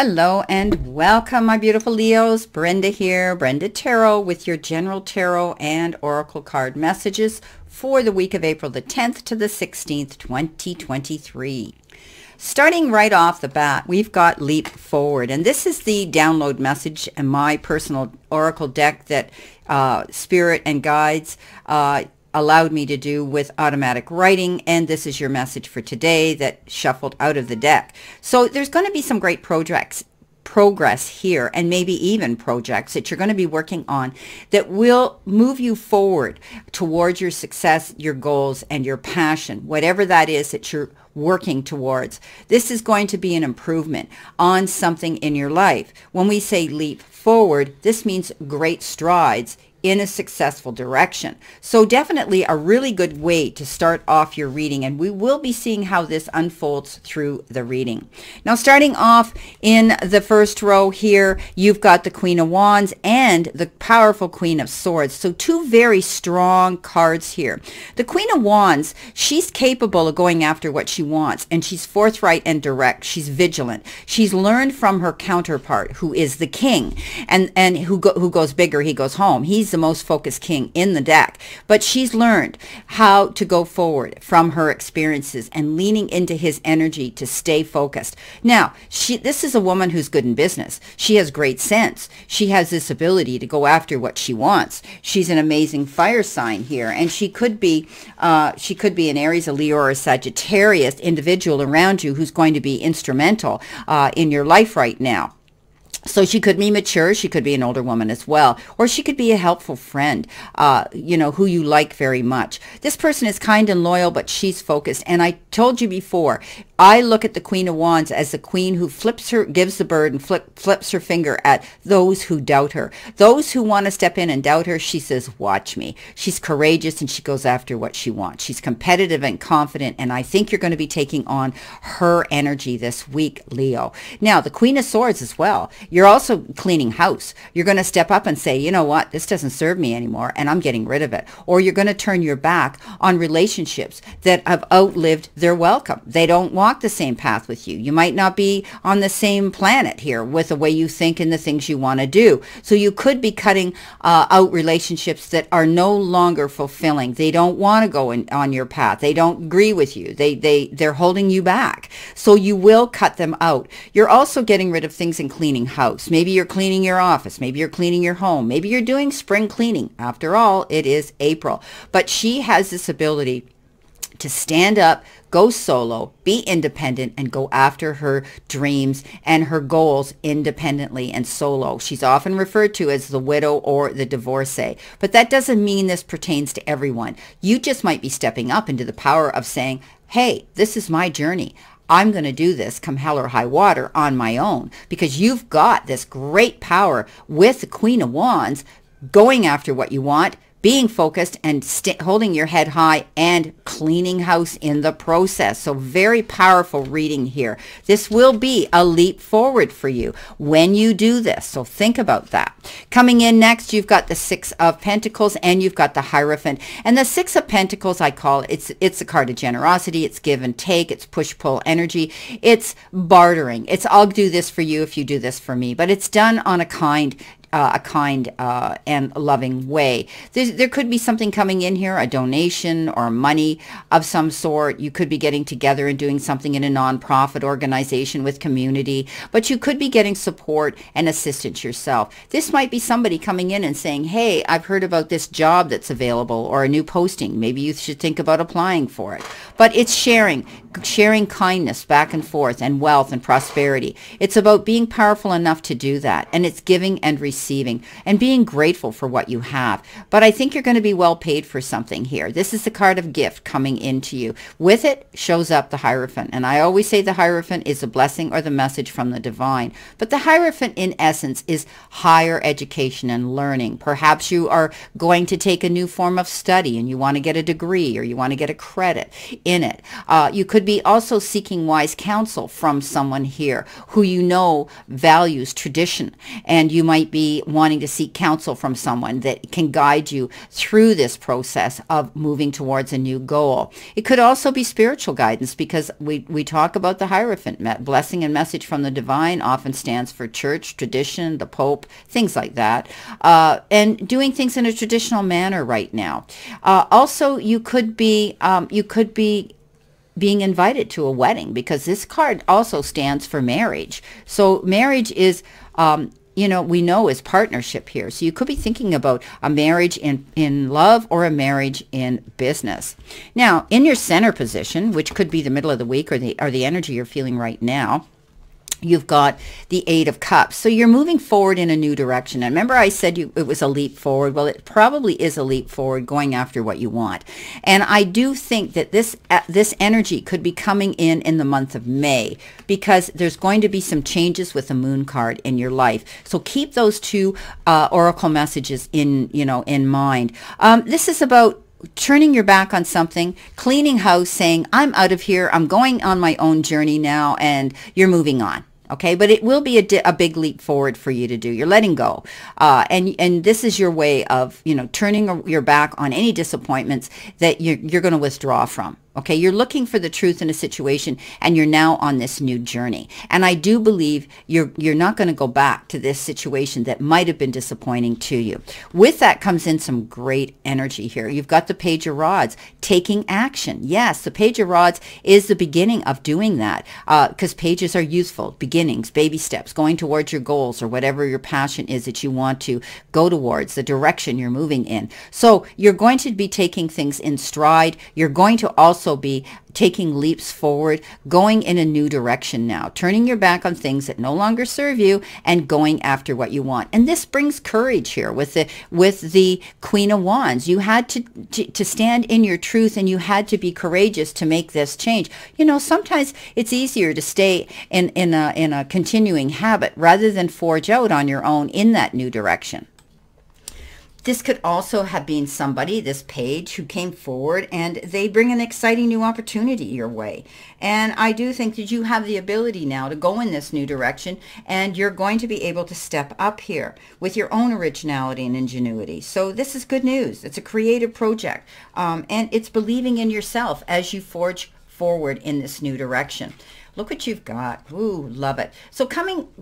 Hello and welcome, my beautiful Leos. Brenda here, Brenda Tarot, with your general tarot and oracle card messages for the week of April the 10th to the 16th, 2023. Starting right off the bat, we've got Leap Forward, and this is the download message and my personal oracle deck that Spirit and Guides allowed me to do with automatic writing, and this is your message for today that shuffled out of the deck. So there's going to be some great progress here, and maybe even projects that you're going to be working on that will move you forward towards your success, your goals, and your passion, whatever that is that you're working towards. This is going to be an improvement on something in your life. When we say leap forward, this means great strides in a successful direction. So definitely a really good way to start off your reading, and we will be seeing how this unfolds through the reading. Now, starting off in the first row here, you've got the Queen of Wands and the powerful Queen of Swords. So two very strong cards here. The Queen of Wands, she's capable of going after what she wants, and she's forthright and direct. She's vigilant. She's learned from her counterpart, who is the King, and who goes bigger, he goes home. He's the most focused king in the deck, but she's learned how to go forward from her experiences and leaning into his energy to stay focused. Now, this is a woman who's good in business. She has great sense. She has this ability to go after what she wants. She's an amazing fire sign here, and she could be an Aries, a Leo, or a Sagittarius individual around you who's going to be instrumental in your life right now. So she could be mature, she could be an older woman as well, or she could be a helpful friend, who you like very much. This person is kind and loyal, but she's focused. And I told you before, I look at the Queen of Wands as the queen who gives the bird and flips her finger at those who doubt her. Those who want to step in and doubt her, she says, watch me. She's courageous and she goes after what she wants. She's competitive and confident, and I think you're going to be taking on her energy this week, Leo. Now, the Queen of Swords as well. You're also cleaning house. You're going to step up and say, you know what, this doesn't serve me anymore, and I'm getting rid of it. Or you're going to turn your back on relationships that have outlived their welcome. They don't walk the same path with you. You might not be on the same planet here with the way you think and the things you want to do. So you could be cutting out relationships that are no longer fulfilling. They don't want to go on your path. They don't agree with you. They're holding you back. So you will cut them out. You're also getting rid of things and cleaning house. Maybe you're cleaning your office. Maybe you're cleaning your home. Maybe you're doing spring cleaning. After all, it is April. But she has this ability to stand up, go solo, be independent, and go after her dreams and her goals independently and solo. She's often referred to as the widow or the divorcee. But that doesn't mean this pertains to everyone. You just might be stepping up into the power of saying, hey, this is my journey. I'm going to do this come hell or high water on my own, because you've got this great power with the Queen of Wands going after what you want, being focused and holding your head high and cleaning house in the process. So very powerful reading here. This will be a leap forward for you when you do this. So think about that. Coming in next, you've got the Six of Pentacles and you've got the Hierophant. And the Six of Pentacles, I call it, it's a card of generosity. It's give and take. It's push-pull energy. It's bartering. It's I'll do this for you if you do this for me. But it's done on a kind and loving way. There could be something coming in here, a donation or money of some sort. You could be getting together and doing something in a nonprofit organization with community, but you could be getting support and assistance yourself. This might be somebody coming in and saying, hey, I've heard about this job that's available or a new posting. Maybe you should think about applying for it. But it's sharing kindness back and forth and wealth and prosperity. It's about being powerful enough to do that, and it's giving and receiving and being grateful for what you have. But I think you're going to be well paid for something here. This is the card of gift coming into you. With it shows up the Hierophant, and I always say the Hierophant is a blessing or the message from the divine. But the Hierophant in essence is higher education and learning. Perhaps you are going to take a new form of study and you want to get a degree or you want to get a credit in it. You could be also seeking wise counsel from someone here who you know values tradition, and you might be be wanting to seek counsel from someone that can guide you through this process of moving towards a new goal. It could also be spiritual guidance, because we talk about the Hierophant. Blessing and message from the divine often stands for church, tradition, the Pope, things like that. And doing things in a traditional manner right now. Also, you could be being invited to a wedding, because this card also stands for marriage. So marriage is, we know is partnership here. So you could be thinking about a marriage in love or a marriage in business. Now, in your center position, which could be the middle of the week or the energy you're feeling right now, you've got the Eight of Cups. So you're moving forward in a new direction. And remember I said it was a leap forward. Well, it probably is a leap forward, going after what you want. And I do think that this energy could be coming in the month of May, because there's going to be some changes with the Moon card in your life. So keep those two oracle messages in mind. This is about turning your back on something, cleaning house, saying, I'm out of here, I'm going on my own journey now, and you're moving on. Okay, but it will be a big leap forward for you to do. You're letting go. And this is your way of, turning your back on any disappointments that you're going to withdraw from. Okay, you're looking for the truth in a situation, and you're now on this new journey. And I do believe you're not going to go back to this situation that might have been disappointing to you. With that comes in some great energy here. You've got the Page of Rods, taking action. Yes, the Page of Rods is the beginning of doing that, because pages are youthful, beginnings, baby steps, going towards your goals or whatever your passion is that you want to go towards, the direction you're moving in. So you're going to be taking things in stride. You're going to also be taking leaps forward, going in a new direction now, turning your back on things that no longer serve you and going after what you want. And this brings courage here with the Queen of Wands. You had to stand in your truth, and you had to be courageous to make this change. Sometimes it's easier to stay in a continuing habit rather than forge out on your own in that new direction. This could also have been somebody, this page, who came forward and they bring an exciting new opportunity your way. And I do think that you have the ability now to go in this new direction, and you're going to be able to step up here with your own originality and ingenuity. So this is good news. It's a creative project, and it's believing in yourself as you forge forward in this new direction. Look what you've got. Ooh, love it. So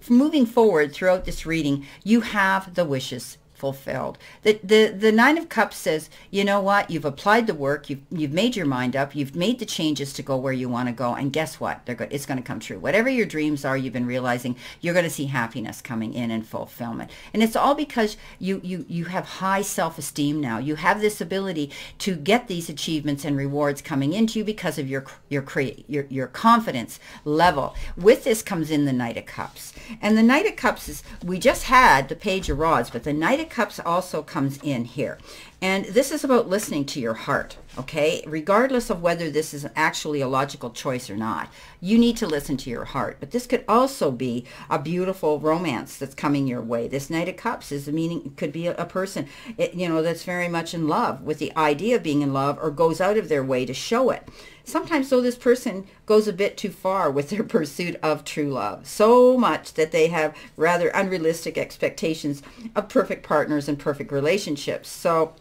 moving forward throughout this reading, you have the wishes fulfilled. The Nine of Cups says, you know what, you've applied the work, you've made your mind up, you've made the changes to go where you want to go, and guess what, it's going to come true. Whatever your dreams are, you've been realizing, you're going to see happiness coming in and fulfillment. And it's all because you have high self-esteem now. You have this ability to get these achievements and rewards coming into you because of your confidence level. With this comes in the Knight of Cups. And the Knight of Cups is, we just had the Page of Rods, but the Knight of Cups also comes in here. And this is about listening to your heart, okay? Regardless of whether this is actually a logical choice or not, you need to listen to your heart. But this could also be a beautiful romance that's coming your way. This Knight of Cups is the meaning, it could be a person, that's very much in love with the idea of being in love, or goes out of their way to show it. Sometimes, though, this person goes a bit too far with their pursuit of true love, so much that they have rather unrealistic expectations of perfect partners and perfect relationships. So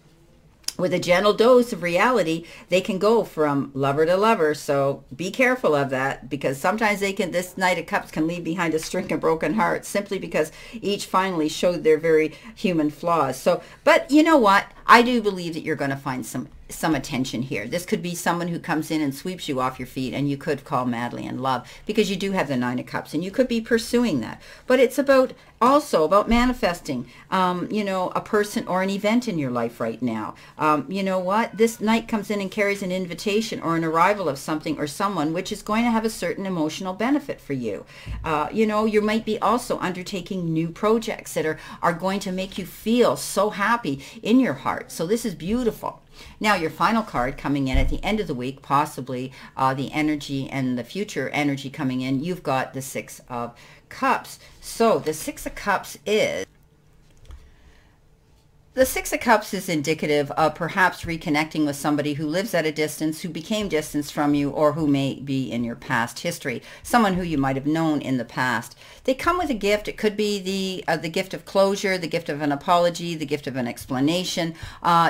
with a gentle dose of reality, they can go from lover to lover. So be careful of that, because sometimes this Knight of Cups can leave behind a string of broken hearts, simply because each finally showed their very human flaws. So, but you know what? I do believe that you're going to find some attention here. This could be someone who comes in and sweeps you off your feet, and you could fall madly in love, because you do have the Nine of Cups, and you could be pursuing that. But it's also about manifesting, a person or an event in your life right now. You know what? This Knight comes in and carries an invitation or an arrival of something or someone which is going to have a certain emotional benefit for you. You might be also undertaking new projects that are going to make you feel so happy in your heart. So this is beautiful. Now, your final card coming in at the end of the week, possibly the energy and the future energy coming in, you've got the Six of Cups. So the Six of Cups is The Six of Cups is indicative of perhaps reconnecting with somebody who lives at a distance, who became distant from you, or who may be in your past history, someone who you might have known in the past. They come with a gift. It could be the gift of closure, the gift of an apology, the gift of an explanation,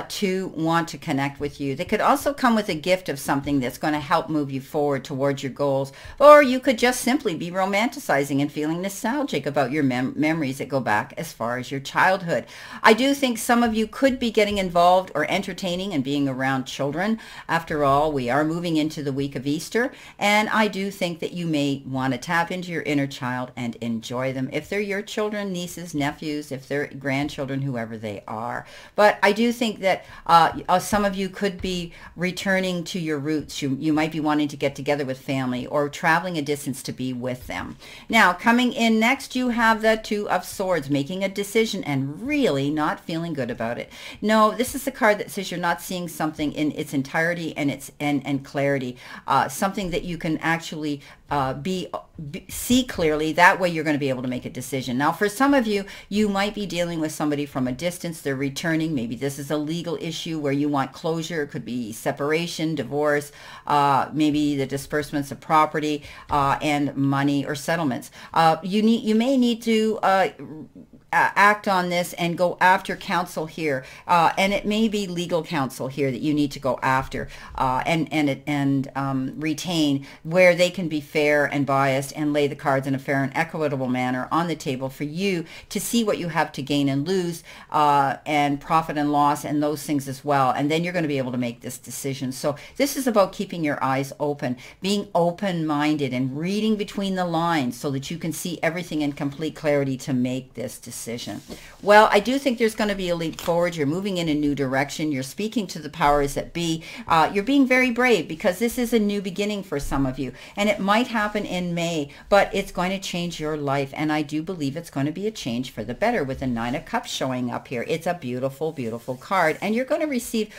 to want to connect with you. They could also come with a gift of something that's going to help move you forward towards your goals, or you could just simply be romanticizing and feeling nostalgic about your memories that go back as far as your childhood. I do think some of you could be getting involved or entertaining and being around children. After all, we are moving into the week of Easter, and I do think that you may want to tap into your inner child and enjoy them, if they're your children, nieces, nephews, if they're grandchildren, whoever they are. But I do think that some of you could be returning to your roots. You might be wanting to get together with family or traveling a distance to be with them. Now, coming in next, you have the Two of Swords, making a decision and really not feeling good about it. No, this is the card that says you're not seeing something in its entirety and clarity, something that you can actually see clearly. That way you're going to be able to make a decision. Now, for some of you, you might be dealing with somebody from a distance. They're returning. Maybe this is a legal issue where you want closure. It could be separation, divorce, maybe the disbursements of property, and money or settlements. You may need to act on this and go after counsel here, and it may be legal counsel here that you need to go after and retain, where they can be fair and biased and lay the cards in a fair and equitable manner on the table for you to see what you have to gain and lose, and profit and loss and those things as well. And then you're going to be able to make this decision. So this is about keeping your eyes open, being open-minded and reading between the lines so that you can see everything in complete clarity to make this decision. Well, I do think there's going to be a leap forward. You're moving in a new direction. You're speaking to the powers that be. You're being very brave because this is a new beginning for some of you, and it might happen in May, but it's going to change your life, and I do believe it's going to be a change for the better with the Nine of Cups showing up here. It's a beautiful, beautiful card, and you're going to receive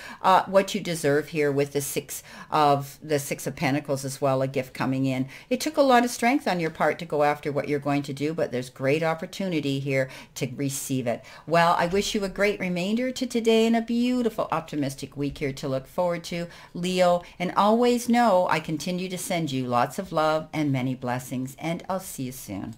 what you deserve here with the Six of Pentacles as well, a gift coming in. It took a lot of strength on your part to go after what you're going to do, but there's great opportunity here to receive it. Well, I wish you a great remainder to today and a beautiful optimistic week here to look forward to, Leo. And always know I continue to send you lots of love and many blessings, and I'll see you soon.